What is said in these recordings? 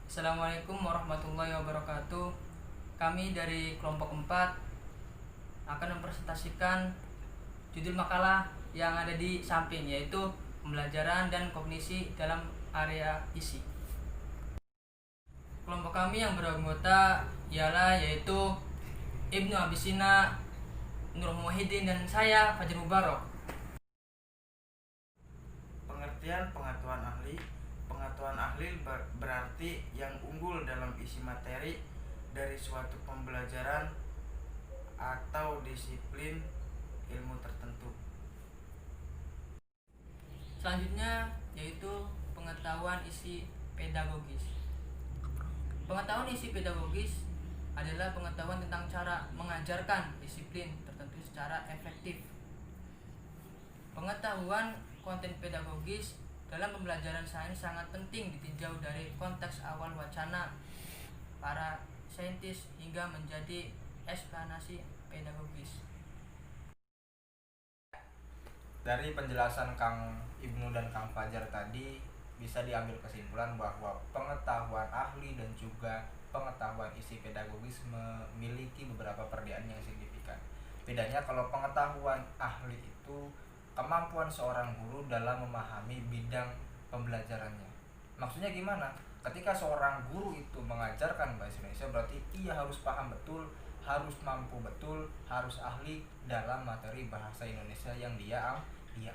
Assalamualaikum warahmatullahi wabarakatuh. Kami dari kelompok 4 akan mempresentasikan judul makalah yang ada di samping, yaitu pembelajaran dan kognisi dalam area isi. Kelompok kami yang beranggota yaitu Ibnu Abisina, Nur Muhyiddin, dan saya Fajar Mubarok. Pengertian pengetahuan ahli. Pengetahuan ahli berarti yang unggul dalam isi materi dari suatu pembelajaran atau disiplin ilmu tertentu. Selanjutnya yaitu pengetahuan isi pedagogis. Pengetahuan isi pedagogis adalah pengetahuan tentang cara mengajarkan disiplin tertentu secara efektif. Pengetahuan konten pedagogis dalam pembelajaran sains sangat penting ditinjau dari konteks awal wacana para saintis hingga menjadi eksplanasi pedagogis. Dari penjelasan Kang Ibnu dan Kang Fajar tadi bisa diambil kesimpulan bahwa pengetahuan ahli dan juga pengetahuan isi pedagogis memiliki beberapa perbedaan yang signifikan. Bedanya kalau pengetahuan ahli itu kemampuan seorang guru dalam memahami bidang pembelajarannya. Maksudnya gimana? Ketika seorang guru itu mengajarkan bahasa Indonesia berarti ia harus paham betul, harus mampu betul, harus ahli dalam materi bahasa Indonesia yang dia ambil.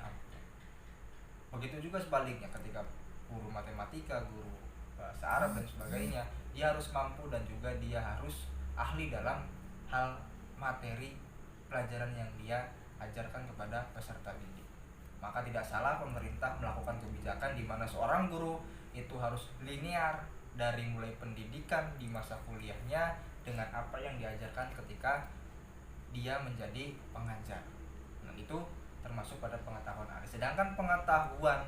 Begitu juga sebaliknya ketika guru matematika, guru bahasa Arab dan sebagainya, dia harus mampu dan juga dia harus ahli dalam hal materi pelajaran yang dia ajarkan kepada peserta didik. Maka tidak salah pemerintah melakukan kebijakan di mana seorang guru itu harus linear dari mulai pendidikan di masa kuliahnya dengan apa yang diajarkan ketika dia menjadi pengajar. Nah, itu termasuk pada pengetahuan ahli. Sedangkan pengetahuan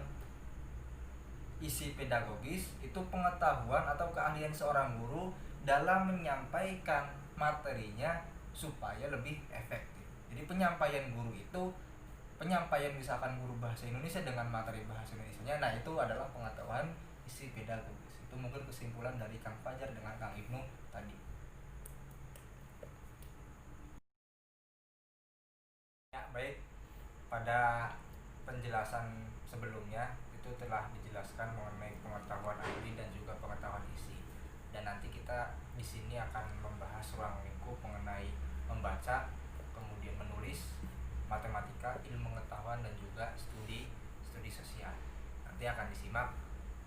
isi pedagogis itu pengetahuan atau keahlian seorang guru dalam menyampaikan materinya supaya lebih efektif. Jadi penyampaian guru itu penyampaian misalkan guru bahasa Indonesia dengan materi bahasa Indonesianya, nah itu adalah pengetahuan isi pedagogis. Itu mungkin kesimpulan dari Kang Fajar dengan Kang Ibnu tadi. Ya, baik. Pada penjelasan sebelumnya itu telah dijelaskan mengenai pengetahuan ahli dan juga pengetahuan isi. Dan nanti kita di sini akan membahas ruang lingkup mengenai membaca, kemudian menulis, matematika, ilmu pengetahuan dan juga studi sosial. Nanti akan disimak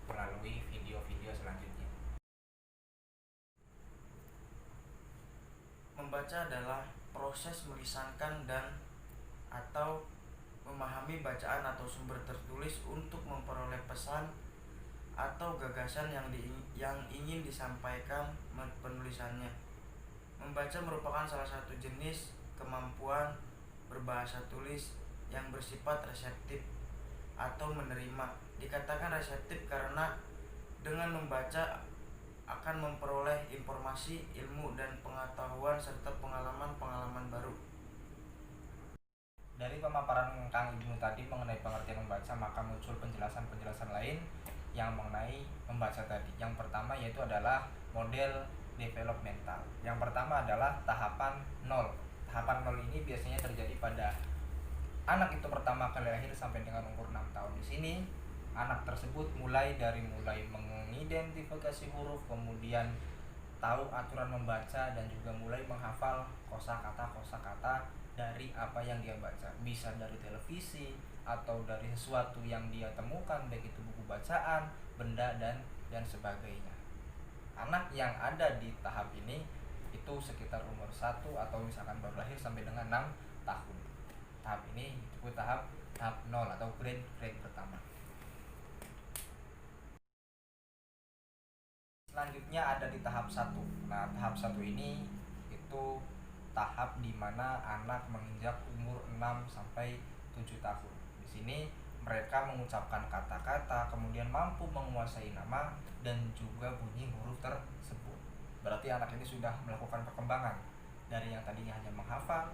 melalui video-video selanjutnya. Membaca adalah proses melisankan dan atau memahami bacaan atau sumber tertulis untuk memperoleh pesan atau gagasan yang ingin disampaikan penulisannya. Membaca merupakan salah satu jenis kemampuan berbahasa tulis yang bersifat reseptif atau menerima. Dikatakan reseptif karena dengan membaca akan memperoleh informasi, ilmu, dan pengetahuan serta pengalaman-pengalaman baru. Dari pemaparan Kang Ibnu tadi mengenai pengertian membaca, maka muncul penjelasan-penjelasan lain yang mengenai membaca tadi. Yang pertama yaitu adalah model developmental. Yang pertama adalah tahapan 0. Tahapan 0 ini biasanya terjadi pada anak itu pertama kali lahir sampai dengan umur 6 tahun. Di sini anak tersebut mulai mengidentifikasi huruf, kemudian tahu aturan membaca dan juga mulai menghafal kosakata dari apa yang dia baca. Bisa dari televisi atau dari sesuatu yang dia temukan, baik itu buku bacaan, benda dan sebagainya. Anak yang ada di tahap ini itu sekitar umur 1 atau misalkan baru lahir sampai dengan 6 tahun. Tahap ini disebut tahap 0 atau grade pertama. Selanjutnya ada di tahap 1. Nah, tahap 1 ini itu tahap di mana anak menginjak umur 6 sampai 7 tahun. Di sini mereka mengucapkan kata-kata, kemudian mampu menguasai nama dan juga bunyi huruf tersebut. Berarti anak ini sudah melakukan perkembangan dari yang tadinya hanya menghafal,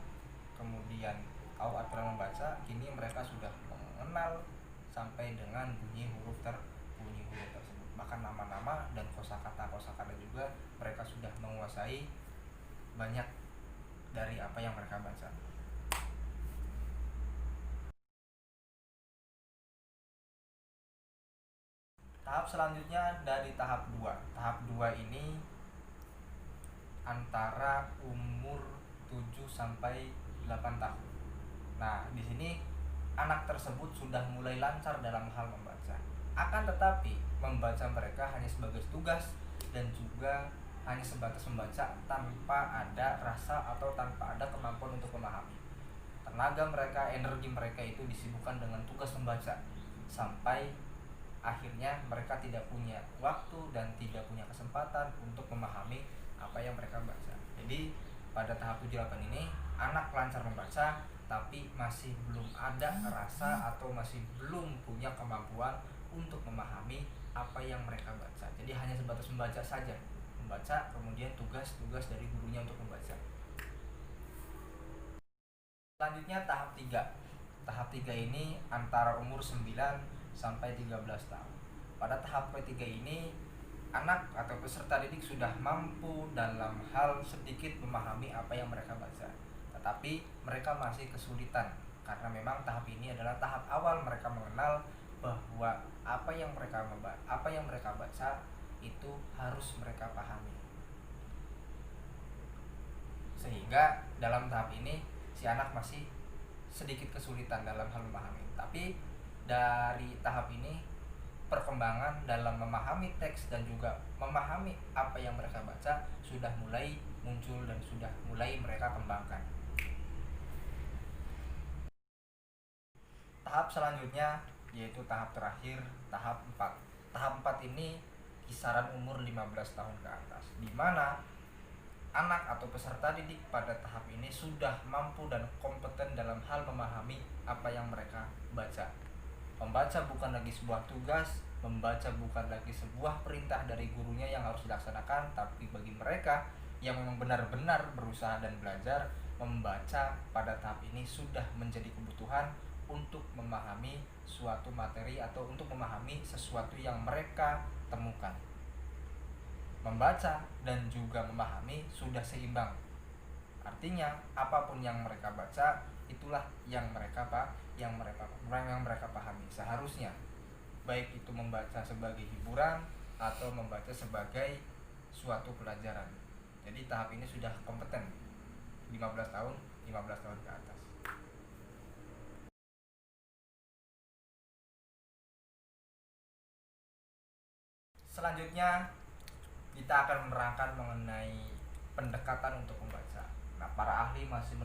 kemudian tahu aturan membaca, kini mereka sudah mengenal sampai dengan bunyi huruf tersebut. Bahkan nama-nama dan kosakata juga mereka sudah menguasai banyak dari apa yang mereka baca. Tahap selanjutnya dari tahap 2. Tahap 2 ini antara umur 7 sampai 8 tahun. Nah, di sini anak tersebut sudah mulai lancar dalam hal membaca. Akan tetapi, membaca mereka hanya sebagai tugas dan juga hanya sebatas membaca tanpa ada rasa atau tanpa ada kemampuan untuk memahami. Tenaga mereka, energi mereka itu disibukkan dengan tugas membaca sampai akhirnya mereka tidak punya waktu dan tidak punya kesempatan untuk memahami apa yang mereka baca. Jadi pada tahap 7-8 ini anak lancar membaca tapi masih belum ada rasa atau masih belum punya kemampuan untuk memahami apa yang mereka baca. Jadi hanya sebatas membaca saja. Membaca kemudian tugas-tugas dari gurunya untuk membaca. Selanjutnya tahap 3. Tahap 3 ini antara umur 9 sampai 13 tahun. Pada tahap ketiga ini anak atau peserta didik sudah mampu dalam hal sedikit memahami apa yang mereka baca. Tetapi mereka masih kesulitan karena memang tahap ini adalah tahap awal mereka mengenal bahwa apa yang mereka baca itu harus mereka pahami. Sehingga dalam tahap ini si anak masih sedikit kesulitan dalam hal memahami. Tapi dari tahap ini perkembangan dalam memahami teks dan juga memahami apa yang mereka baca sudah mulai muncul dan sudah mulai mereka kembangkan. Tahap selanjutnya yaitu tahap terakhir, tahap 4. Tahap 4 ini kisaran umur 15 tahun ke atas, di mana anak atau peserta didik pada tahap ini sudah mampu dan kompeten dalam hal memahami apa yang mereka baca. Membaca bukan lagi sebuah tugas, membaca bukan lagi sebuah perintah dari gurunya yang harus dilaksanakan, tapi bagi mereka yang memang benar-benar berusaha dan belajar, membaca pada tahap ini sudah menjadi kebutuhan untuk memahami suatu materi atau untuk memahami sesuatu yang mereka temukan. Membaca dan juga memahami sudah seimbang. Artinya apapun yang mereka baca itulah yang mereka pahami seharusnya, baik itu membaca sebagai hiburan atau membaca sebagai suatu pelajaran. Jadi tahap ini sudah kompeten 15 tahun ke atas. Selanjutnya kita akan menerangkan mengenai pendekatan untuk membaca. Nah, para ahli masih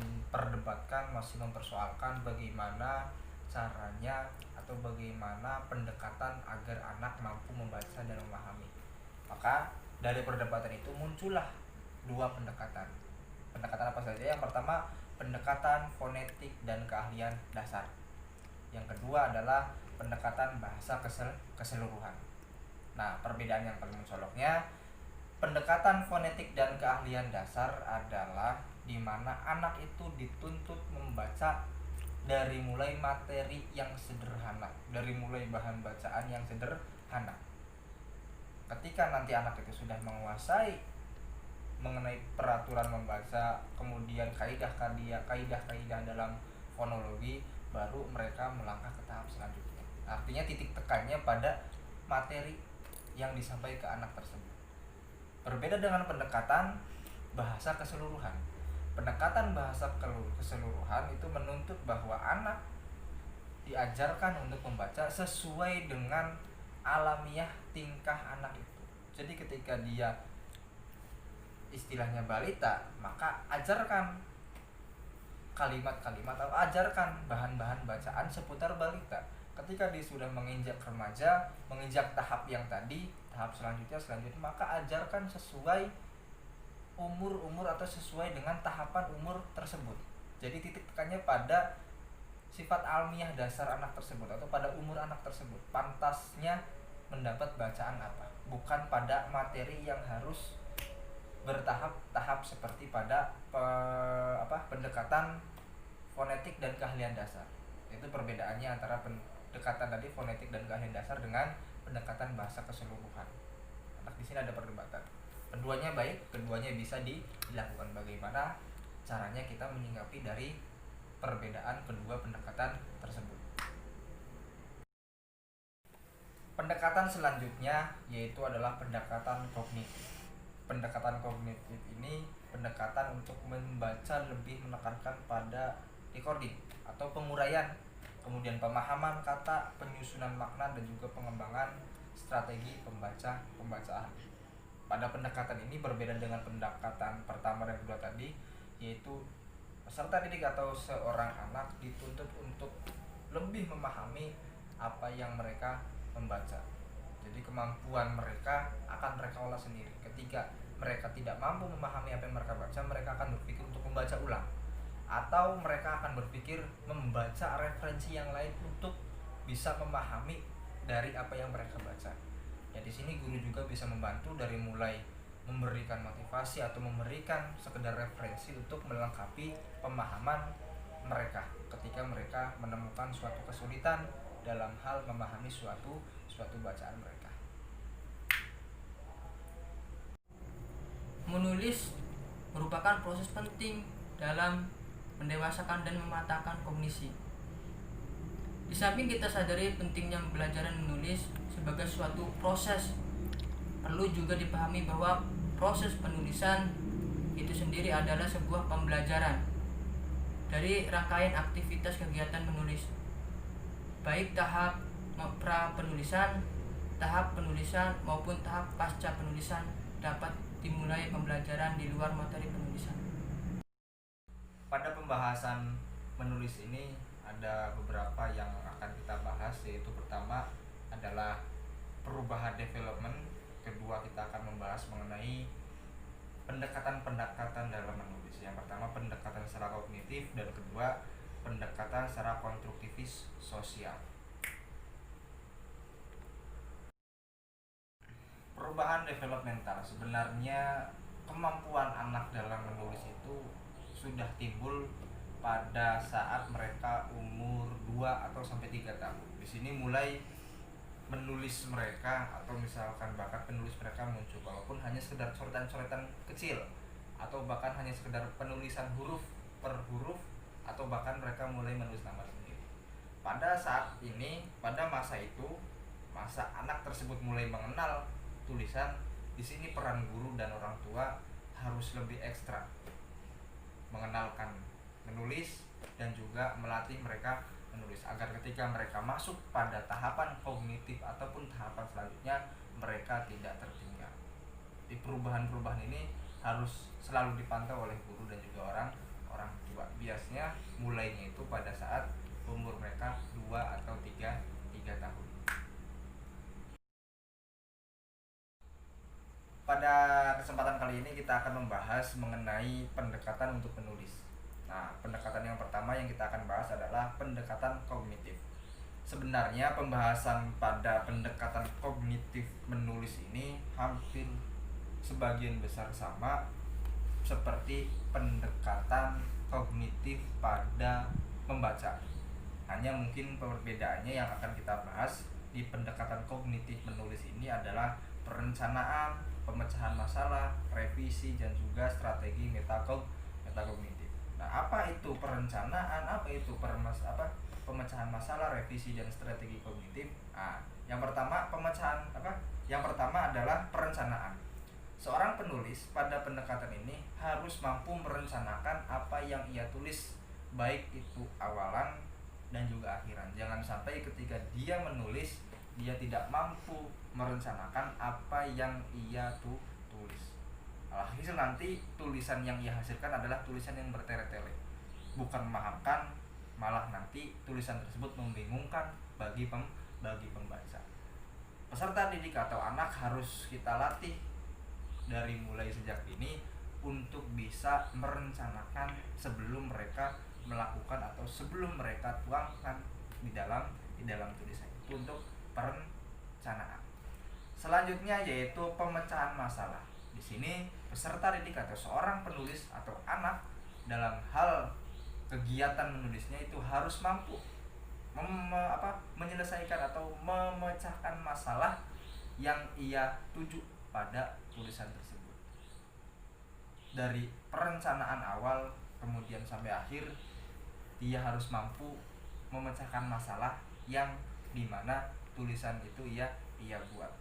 mempersoalkan bagaimana caranya atau bagaimana pendekatan agar anak mampu membaca dan memahami. Maka dari perdebatan itu muncullah dua pendekatan. Pendekatan apa saja? Yang pertama, pendekatan fonetik dan keahlian dasar. Yang kedua adalah pendekatan bahasa keseluruhan. Nah, perbedaan yang paling mencoloknya, pendekatan fonetik dan keahlian dasar adalah di mana anak itu dituntut membaca dari mulai materi yang sederhana, dari mulai bahan bacaan yang sederhana. Ketika nanti anak itu sudah menguasai mengenai peraturan membaca, kemudian kaidah-kaidah dalam fonologi, baru mereka melangkah ke tahap selanjutnya. Artinya titik tekannya pada materi yang disampaikan ke anak tersebut. Berbeda dengan pendekatan bahasa keseluruhan. Pendekatan bahasa keseluruhan itu menuntut bahwa anak diajarkan untuk membaca sesuai dengan alamiah tingkah anak itu. Jadi ketika dia istilahnya balita, maka ajarkan kalimat-kalimat atau ajarkan bahan-bahan bacaan seputar balita. Ketika dia sudah menginjak remaja, menginjak tahap yang tadi, tahap selanjutnya, maka ajarkan sesuai umur atau sesuai dengan tahapan umur tersebut. Jadi titik tekannya pada sifat alamiah dasar anak tersebut atau pada umur anak tersebut. Pantasnya mendapat bacaan apa, bukan pada materi yang harus bertahap-tahap seperti pada pendekatan fonetik dan keahlian dasar. Itu perbedaannya antara pendekatan tadi fonetik dan keahlian dasar dengan pendekatan bahasa keseluruhan. Nah, di sini ada perdebatan. Keduanya baik, keduanya bisa dilakukan. Bagaimana caranya kita menyikapi dari perbedaan kedua pendekatan tersebut. Pendekatan selanjutnya yaitu adalah pendekatan kognitif. Pendekatan kognitif ini pendekatan untuk membaca lebih menekankan pada recording atau penguraian, kemudian pemahaman kata, penyusunan makna, dan juga pengembangan strategi pembacaan. Pada pendekatan ini berbeda dengan pendekatan pertama dan kedua tadi, yaitu peserta didik atau seorang anak dituntut untuk lebih memahami apa yang mereka membaca. Jadi kemampuan mereka akan mereka olah sendiri. Ketika mereka tidak mampu memahami apa yang mereka baca, mereka akan berpikir untuk membaca ulang, atau mereka akan berpikir membaca referensi yang lain untuk bisa memahami dari apa yang mereka baca. Ya, di sini guru juga bisa membantu dari mulai memberikan motivasi atau memberikan sekedar referensi untuk melengkapi pemahaman mereka ketika mereka menemukan suatu kesulitan dalam hal memahami suatu bacaan mereka. Menulis merupakan proses penting dalam mendewasakan dan mematahkan kognisi. Di samping kita sadari pentingnya pembelajaran menulis sebagai suatu proses, perlu juga dipahami bahwa proses penulisan itu sendiri adalah sebuah pembelajaran dari rangkaian aktivitas kegiatan menulis, baik tahap pra penulisan, tahap penulisan maupun tahap pasca penulisan dapat dimulai pembelajaran di luar materi penulisan. Pada pembahasan menulis ini ada beberapa yang akan kita bahas, yaitu pertama adalah perubahan development, kedua kita akan membahas mengenai pendekatan-pendekatan dalam menulis. Yang pertama pendekatan secara kognitif, dan kedua pendekatan secara konstruktivis sosial. Perubahan developmental, sebenarnya kemampuan anak dalam menulis itu sudah timbul pada saat mereka umur 2 atau sampai 3 tahun. Di sini mulai menulis mereka atau misalkan bakat penulis mereka muncul, walaupun hanya sekedar coretan-coretan kecil atau bahkan hanya sekedar penulisan huruf per huruf, atau bahkan mereka mulai menulis nama sendiri. Pada saat ini, pada masa itu, masa anak tersebut mulai mengenal tulisan, di sini peran guru dan orang tua harus lebih ekstra mengenalkan menulis dan juga melatih mereka menulis agar ketika mereka masuk pada tahapan kognitif ataupun tahapan selanjutnya mereka tidak tertinggal. Di perubahan-perubahan ini harus selalu dipantau oleh guru dan juga orang tua. Biasanya mulainya itu pada saat umur mereka 2 atau 3 tahun. Pada kesempatan kali ini kita akan membahas mengenai pendekatan untuk menulis. Nah, pendekatan yang pertama yang kita akan bahas adalah pendekatan kognitif. Sebenarnya pembahasan pada pendekatan kognitif menulis ini hampir sebagian besar sama seperti pendekatan kognitif pada membaca. Hanya mungkin perbedaannya yang akan kita bahas di pendekatan kognitif menulis ini adalah perencanaan, pemecahan masalah, revisi, dan juga strategi metakognitif. Nah, apa itu perencanaan, apa itu pemecahan masalah, revisi, dan strategi kognitif? Nah, yang pertama Yang pertama adalah perencanaan. Seorang penulis pada pendekatan ini harus mampu merencanakan apa yang ia tulis, baik itu awalan dan juga akhiran. Jangan sampai ketika dia menulis dia tidak mampu merencanakan apa yang ia tulis. Alhasil nanti tulisan yang ia hasilkan adalah tulisan yang bertele-tele, bukan memahamkan, malah nanti tulisan tersebut membingungkan bagi pembaca. Peserta didik atau anak harus kita latih dari mulai sejak dini untuk bisa merencanakan sebelum mereka melakukan atau sebelum mereka tuangkan di dalam tulisan itu untuk perencanaan. Selanjutnya yaitu pemecahan masalah. Di sini peserta didik atau seorang penulis atau anak dalam hal kegiatan menulisnya itu harus mampu menyelesaikan atau memecahkan masalah yang ia tuju pada tulisan tersebut. Dari perencanaan awal kemudian sampai akhir, dia harus mampu memecahkan masalah yang dimana tulisan itu ia buat.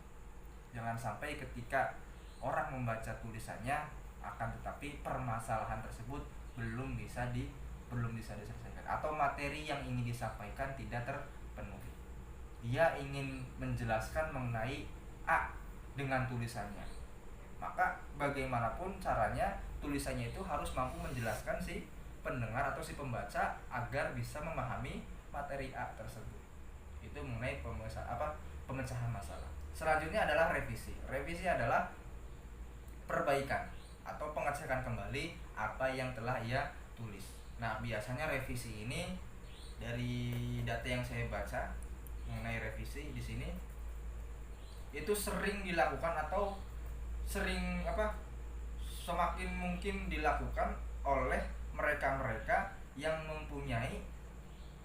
Jangan sampai ketika orang membaca tulisannya akan tetapi permasalahan tersebut belum bisa diselesaikan atau materi yang ingin disampaikan tidak terpenuhi. Dia ingin menjelaskan mengenai A dengan tulisannya, maka bagaimanapun caranya tulisannya itu harus mampu menjelaskan si pendengar atau si pembaca agar bisa memahami materi A tersebut. Itu mengenai pemecahan masalah. Selanjutnya adalah revisi. Revisi adalah perbaikan atau pengecekan kembali apa yang telah ia tulis. Nah, biasanya revisi ini dari data yang saya baca mengenai revisi di sini itu sering dilakukan atau semakin mungkin dilakukan oleh mereka-mereka yang mempunyai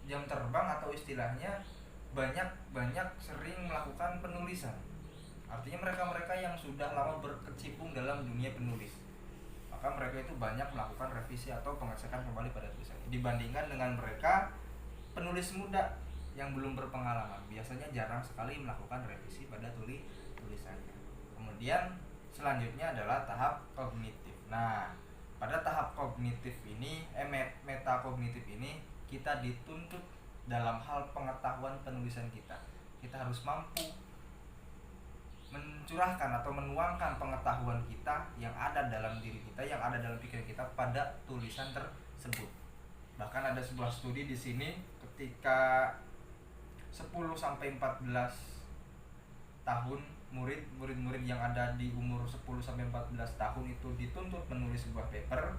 jam terbang atau istilahnya banyak sering melakukan penulisan. Artinya mereka-mereka yang sudah lama berkecimpung dalam dunia penulis, maka mereka itu banyak melakukan revisi atau pengecekan kembali pada tulisan dibandingkan dengan mereka penulis muda yang belum berpengalaman. Biasanya jarang sekali melakukan revisi pada tulisannya. Kemudian selanjutnya adalah tahap kognitif. Nah, pada tahap kognitif ini metakognitif ini kita dituntut dalam hal pengetahuan penulisan kita. Kita harus mampu mencurahkan atau menuangkan pengetahuan kita yang ada dalam diri kita, yang ada dalam pikiran kita pada tulisan tersebut. Bahkan ada sebuah studi di sini ketika 10 sampai 14 tahun murid-murid yang ada di umur 10 sampai 14 tahun itu dituntut menulis sebuah paper.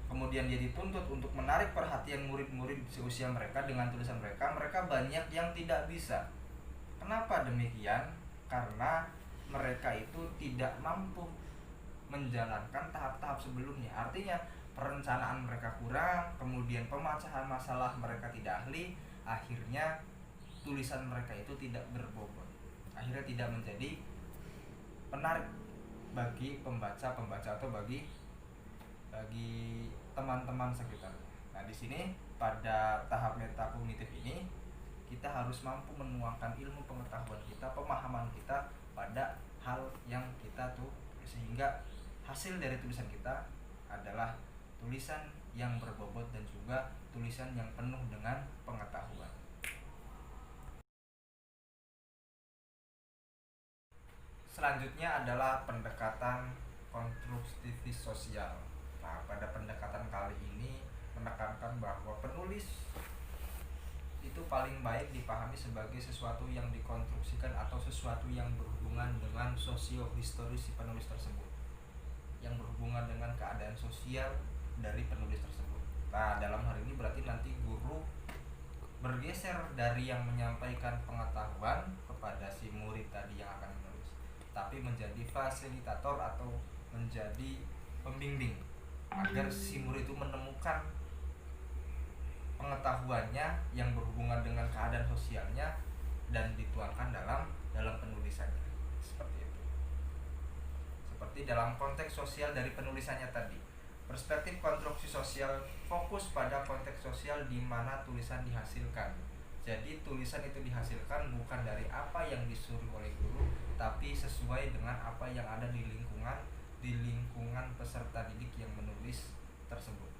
Kemudian dia dituntut untuk menarik perhatian murid-murid seusia mereka dengan tulisan mereka. Mereka banyak yang tidak bisa. Kenapa demikian? Karena mereka itu tidak mampu menjalankan tahap-tahap sebelumnya. Artinya perencanaan mereka kurang, kemudian pemecahan masalah mereka tidak ahli, akhirnya tulisan mereka itu tidak berbobot. Akhirnya tidak menjadi menarik bagi pembaca atau bagi teman-teman sekitarnya. Nah, di sini pada tahap metakognitif ini kita harus mampu menuangkan ilmu pengetahuan kita, pemahaman kita pada hal yang kita sehingga hasil dari tulisan kita adalah tulisan yang berbobot dan juga tulisan yang penuh dengan pengetahuan. Selanjutnya adalah pendekatan konstruktivis sosial. Nah, pada pendekatan kali ini menekankan bahwa penulis itu paling baik dipahami sebagai sesuatu yang dikonstruksikan atau sesuatu yang berhubungan dengan sosiohistoris si penulis tersebut, yang berhubungan dengan keadaan sosial dari penulis tersebut. Nah, dalam hal ini berarti nanti guru bergeser dari yang menyampaikan pengetahuan kepada si murid tadi yang akan menulis, tapi menjadi fasilitator atau menjadi pembimbing agar si murid itu menemukan pengetahuannya yang berhubungan dengan keadaan sosialnya dan dituangkan dalam penulisannya. Seperti itu. Seperti dalam konteks sosial dari penulisannya tadi. Perspektif konstruksi sosial fokus pada konteks sosial di mana tulisan dihasilkan. Jadi tulisan itu dihasilkan bukan dari apa yang disuruh oleh guru, tapi sesuai dengan apa yang ada di lingkungan peserta didik yang menulis tersebut.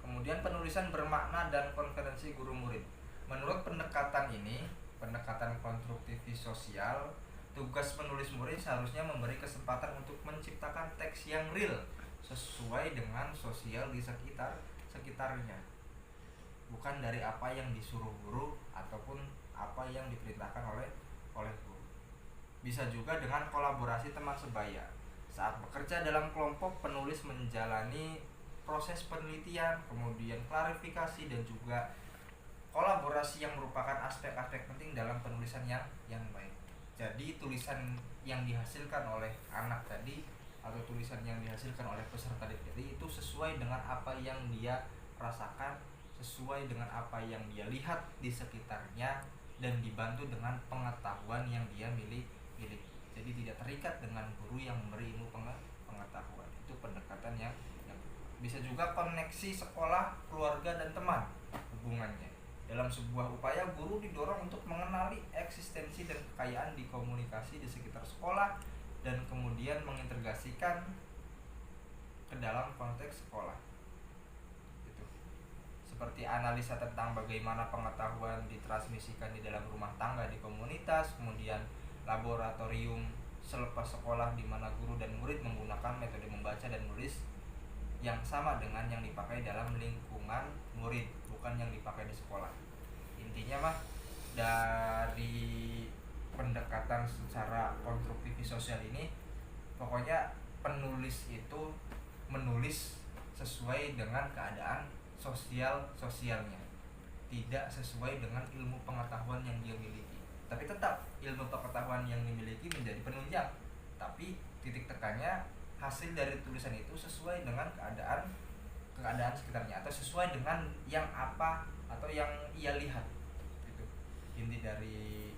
Kemudian penulisan bermakna dan konferensi guru murid. Menurut pendekatan ini, pendekatan konstruktivis sosial, tugas penulis murid seharusnya memberi kesempatan untuk menciptakan teks yang real sesuai dengan sosial di sekitarnya. Bukan dari apa yang disuruh guru ataupun apa yang diperintahkan oleh guru. Bisa juga dengan kolaborasi teman sebaya. Saat bekerja dalam kelompok, penulis menjalani proses penelitian, kemudian klarifikasi dan juga kolaborasi yang merupakan aspek-aspek penting dalam penulisan yang baik. Jadi tulisan yang dihasilkan oleh anak tadi atau tulisan yang dihasilkan oleh peserta didik itu sesuai dengan apa yang dia rasakan, sesuai dengan apa yang dia lihat di sekitarnya, dan dibantu dengan pengetahuan yang dia miliki. Jadi tidak terikat dengan guru yang memberi ilmu pengetahuan. Itu pendekatan yang bisa juga koneksi sekolah, keluarga, dan teman hubungannya. Dalam sebuah upaya, guru didorong untuk mengenali eksistensi dan kekayaan di komunikasi di sekitar sekolah dan kemudian mengintegrasikan ke dalam konteks sekolah. Gitu. Seperti analisa tentang bagaimana pengetahuan ditransmisikan di dalam rumah tangga di komunitas, kemudian laboratorium selepas sekolah di mana guru dan murid menggunakan metode membaca dan menulis yang sama dengan yang dipakai dalam lingkungan murid, bukan yang dipakai di sekolah. Intinya mah dari pendekatan secara konstruktivis sosial ini, pokoknya penulis itu menulis sesuai dengan keadaan sosialnya, tidak sesuai dengan ilmu pengetahuan yang dia miliki. Tapi tetap ilmu pengetahuan yang dimiliki menjadi penunjang, tapi titik tekannya hasil dari tulisan itu sesuai dengan keadaan sekitarnya, atau sesuai dengan yang apa atau yang ia lihat. Gitu. Inti dari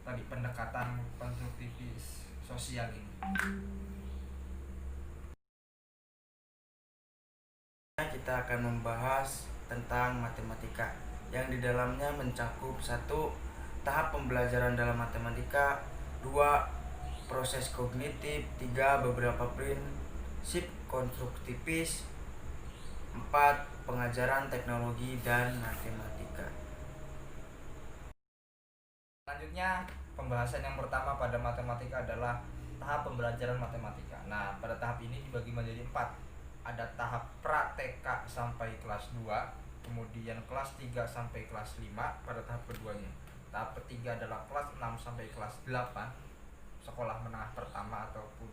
tadi pendekatan konstruktivis sosial ini. Kita akan membahas tentang matematika yang di dalamnya mencakup 1. Tahap pembelajaran dalam matematika, 2. Proses kognitif, 3. Beberapa prinsip konstruktivis, 4. Pengajaran teknologi dan matematika. Selanjutnya, pembahasan yang pertama pada matematika adalah tahap pembelajaran matematika. Nah, pada tahap ini dibagi menjadi 4. Ada tahap pra-TK sampai kelas 2, kemudian kelas 3 sampai kelas 5 pada tahap keduanya. Tahap ketiga adalah kelas 6 sampai kelas 8, sekolah menengah pertama ataupun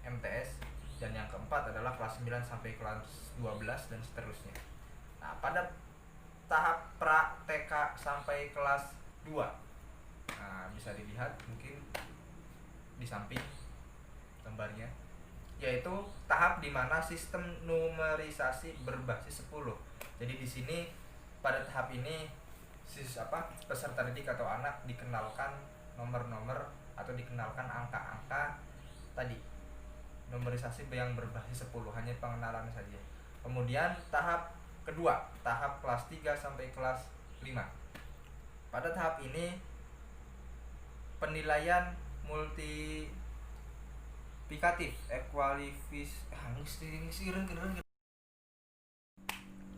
MTS, dan yang keempat adalah kelas 9 sampai kelas 12 dan seterusnya. Nah, pada tahap pra-TK sampai kelas 2, nah, bisa dilihat mungkin di samping gambarnya, yaitu tahap di mana sistem numerisasi berbasis 10. Jadi di sini pada tahap ini peserta didik atau anak dikenalkan nomor-nomor atau dikenalkan angka-angka tadi, numerisasi yang berbasis 10, hanya pengenalan saja. Kemudian tahap kedua, tahap kelas 3 sampai kelas 5. Pada tahap ini penilaian multiplikatif,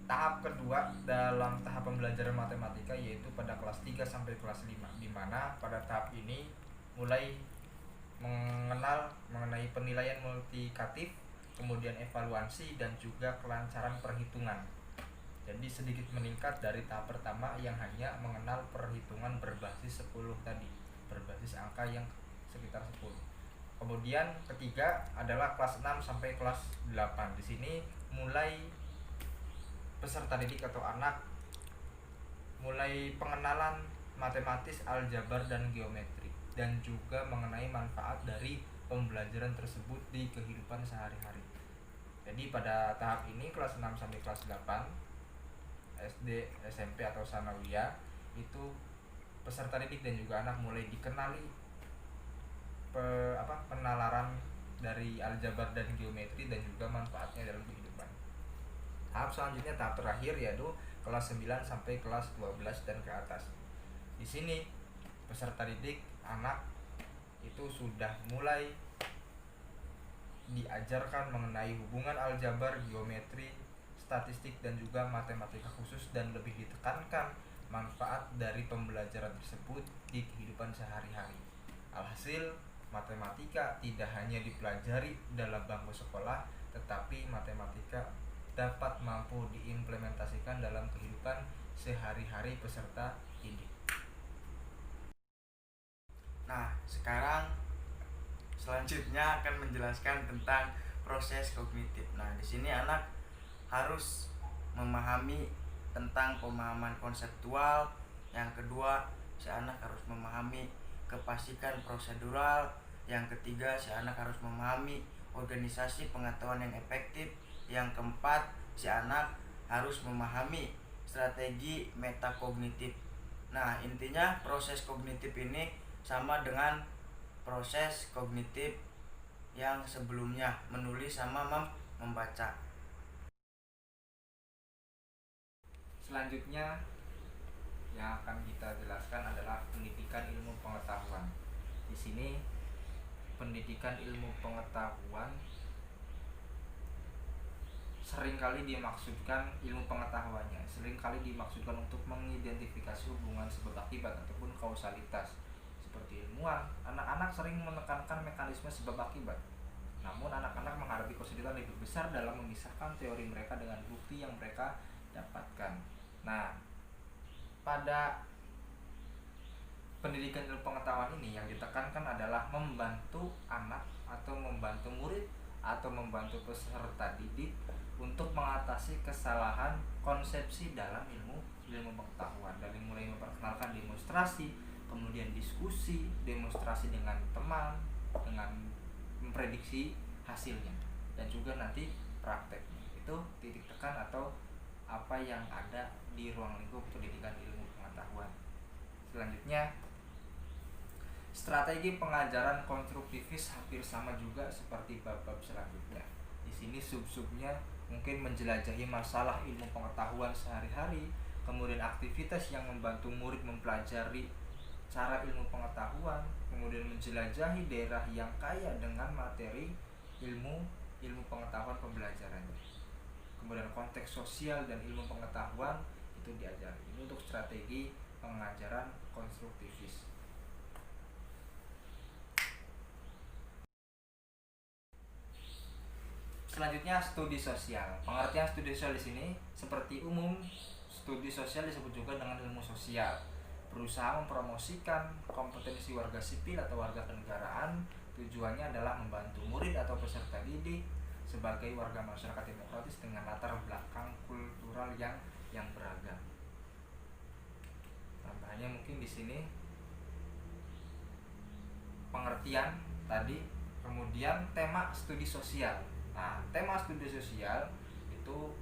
tahap kedua dalam tahap pembelajaran matematika yaitu pada kelas 3 sampai kelas 5, di mana pada tahap ini mulai mengenal mengenai penilaian multiplikatif, kemudian evaluasi dan juga kelancaran perhitungan. Jadi sedikit meningkat dari tahap pertama yang hanya mengenal perhitungan berbasis 10 tadi, berbasis angka yang sekitar 10. Kemudian ketiga adalah kelas 6 sampai kelas 8. Di sini mulai peserta didik atau anak mulai pengenalan matematis, aljabar dan geometri, dan juga mengenai manfaat dari pembelajaran tersebut di kehidupan sehari-hari. Jadi pada tahap ini kelas 6 sampai kelas 8 SD, SMP atau sanawiyah itu peserta didik dan juga anak mulai dikenali penalaran dari aljabar dan geometri dan juga manfaatnya dalam kehidupan. Tahap selanjutnya, tahap terakhir, yaitu kelas 9 sampai kelas 12 dan ke atas. Di sini peserta didik anak itu sudah mulai diajarkan mengenai hubungan aljabar, geometri, statistik dan juga matematika khusus, dan lebih ditekankan manfaat dari pembelajaran tersebut di kehidupan sehari-hari. Alhasil, matematika tidak hanya dipelajari dalam bangku sekolah, tetapi matematika dapat mampu diimplementasikan dalam kehidupan sehari-hari peserta didik. Nah, sekarang selanjutnya akan menjelaskan tentang proses kognitif. Nah, di sini anak harus memahami tentang pemahaman konseptual. Yang kedua, si anak harus memahami kepastian prosedural. Yang ketiga, si anak harus memahami organisasi pengetahuan yang efektif. Yang keempat, si anak harus memahami strategi metakognitif. Nah, intinya proses kognitif ini sama dengan proses kognitif yang sebelumnya, menulis sama membaca. Selanjutnya yang akan kita jelaskan adalah pendidikan ilmu pengetahuan. Di sini pendidikan ilmu pengetahuan seringkali dimaksudkan untuk mengidentifikasi hubungan sebab akibat ataupun kausalitas. Seperti ilmuwan, anak-anak sering menekankan mekanisme sebab akibat. Namun anak-anak menghadapi kesulitan lebih besar dalam memisahkan teori mereka dengan bukti yang mereka dapatkan. Nah, pada pendidikan ilmu pengetahuan ini yang ditekankan adalah membantu anak atau membantu murid atau membantu peserta didik untuk mengatasi kesalahan konsepsi dalam ilmu pengetahuan, dari mulai memperkenalkan demonstrasi, kemudian diskusi, demonstrasi dengan teman, dengan memprediksi hasilnya, dan juga nanti prakteknya. Itu titik tekan atau apa yang ada di ruang lingkup pendidikan ilmu pengetahuan. Selanjutnya, strategi pengajaran konstruktivis hampir sama juga seperti bab-bab selanjutnya. Di sini sub-subnya mungkin menjelajahi masalah ilmu pengetahuan sehari-hari, kemudian aktivitas yang membantu murid mempelajari cara ilmu pengetahuan, kemudian menjelajahi daerah yang kaya dengan materi ilmu pengetahuan pembelajarannya. Kemudian konteks sosial dan ilmu pengetahuan itu diajari. Ini untuk strategi pengajaran konstruktivis. Selanjutnya, studi sosial. Pengertian studi sosial di sini seperti umum, studi sosial disebut juga dengan ilmu sosial. Berusaha mempromosikan kompetensi warga sipil atau warga kenegaraan. Tujuannya adalah membantu murid atau peserta didik sebagai warga masyarakat demokratis dengan latar belakang kultural yang beragam. Tambahannya mungkin di sini pengertian tadi, kemudian tema studi sosial. Nah, tema studi sosial itu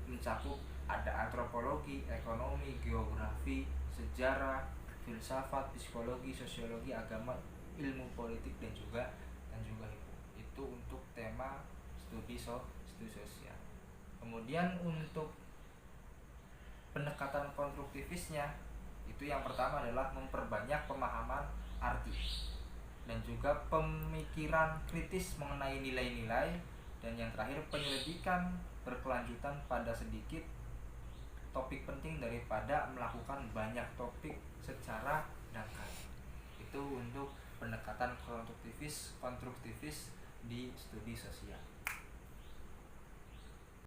mencakup ada antropologi, ekonomi, geografi, sejarah, filsafat, psikologi, sosiologi, agama, ilmu politik dan juga hukum. Itu untuk tema studi sosial. Kemudian untuk pendekatan konstruktivisnya, itu yang pertama adalah memperbanyak pemahaman arti dan juga pemikiran kritis mengenai nilai-nilai, dan yang terakhir penyelidikan berkelanjutan pada sedikit topik penting daripada melakukan banyak topik secara dangkal. Itu untuk pendekatan konstruktivis di studi sosial.